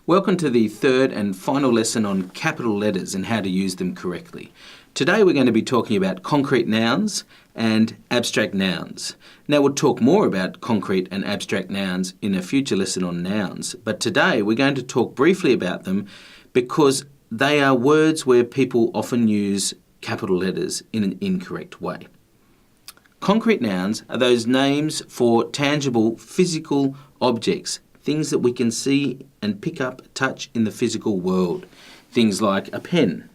Welcome to the third and final lesson on capital letters and how to use them correctly. Today we're going to be talking about concrete nouns and abstract nouns. Now we'll talk more about concrete and abstract nouns in a future lesson on nouns, but today we're going to talk briefly about them because they are words where people often use capital letters in an incorrect way. Concrete nouns are those names for tangible physical objects, things that we can see and pick up, touch in the physical world. Things like a pen,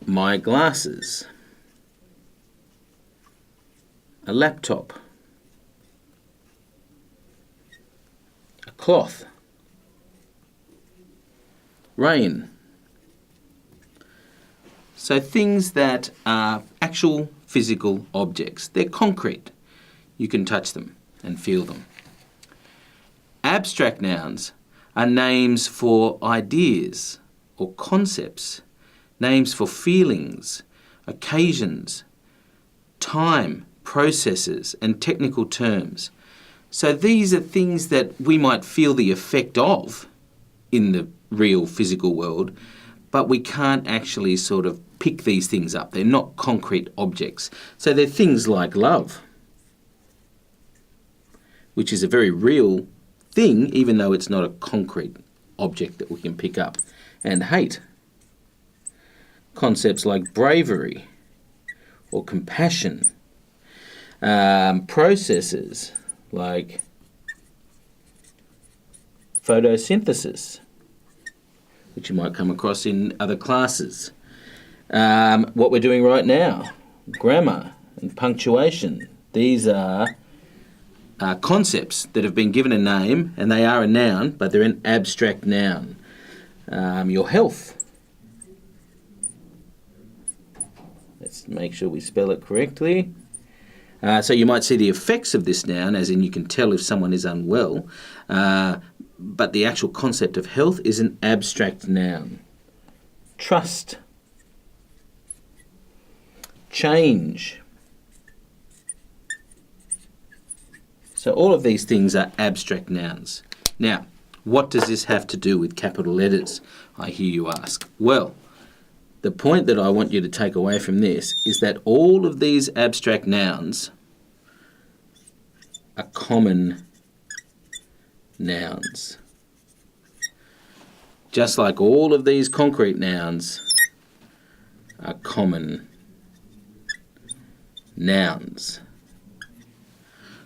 my glasses, a laptop, a cloth, rain. So things that are actual physical objects. They're concrete. You can touch them and feel them. Abstract nouns are names for ideas or concepts, names for feelings, occasions, time, processes, and technical terms. So these are things that we might feel the effect of in the real physical world, but we can't actually sort of pick these things up. They're not concrete objects. So they're things like love, which is a very real thing, even though it's not a concrete object that we can pick up, and hate. Concepts like bravery or compassion. Processes like photosynthesis, which you might come across in other classes. What we're doing right now, grammar and punctuation. These are concepts that have been given a name, and they are a noun, but they're an abstract noun. Your health. Let's make sure we spell it correctly. So you might see the effects of this noun, as in you can tell if someone is unwell, but the actual concept of health is an abstract noun. Trust. Change. So all of these things are abstract nouns. Now, what does this have to do with capital letters, I hear you ask? Well, the point that I want you to take away from this is that all of these abstract nouns are common nouns. Just like all of these concrete nouns are common nouns.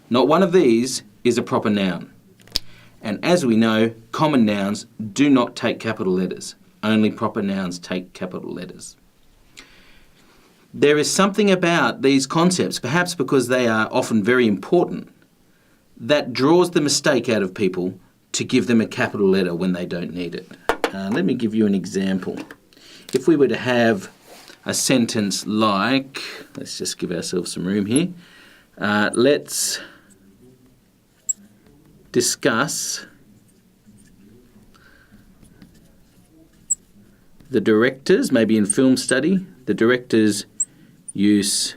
Not one of these is a proper noun. And as we know, common nouns do not take capital letters. Only proper nouns take capital letters. There is something about these concepts, perhaps because they are often very important, that draws the mistake out of people to give them a capital letter when they don't need it. Let me give you an example. If we were to have a sentence like, let's just give ourselves some room here. Let's discuss the director's, maybe in film study, the director's use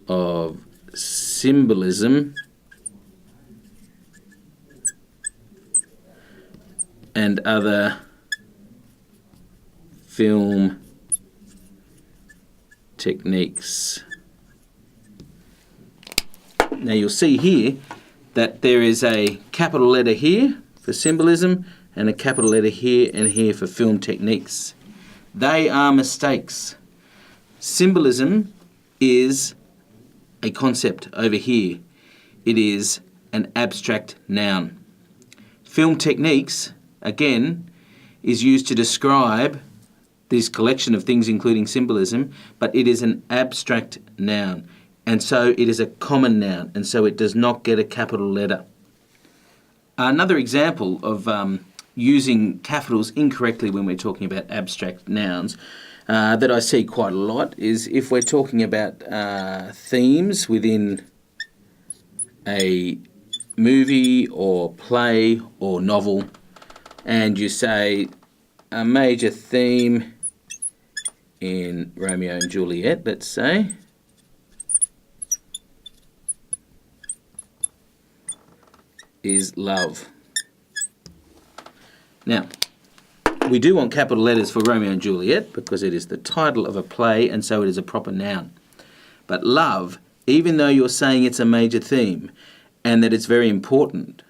of symbolism and other film techniques. Now you'll see here that there is a capital letter here for symbolism and a capital letter here and here for film techniques. They are mistakes. Symbolism is a concept over here. It is an abstract noun. Film techniques, again, is used to describe this collection of things including symbolism, but it is an abstract noun. And so it is a common noun, and so it does not get a capital letter. Another example of using capitals incorrectly when we're talking about abstract nouns that I see quite a lot is if we're talking about themes within a movie or play or novel, and you say a major theme in Romeo and Juliet, let's say, is love. Now, we do want capital letters for Romeo and Juliet because it is the title of a play and so it is a proper noun. But love, even though you're saying it's a major theme and that it's very important,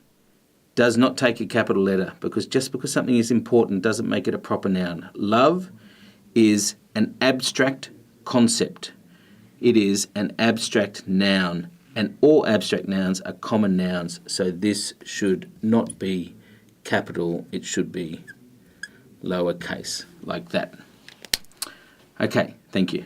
does not take a capital letter, because just because something is important doesn't make it a proper noun. Love is an abstract concept. It is an abstract noun, and all abstract nouns are common nouns, so this should not be capital, it should be lowercase, like that. Okay, thank you.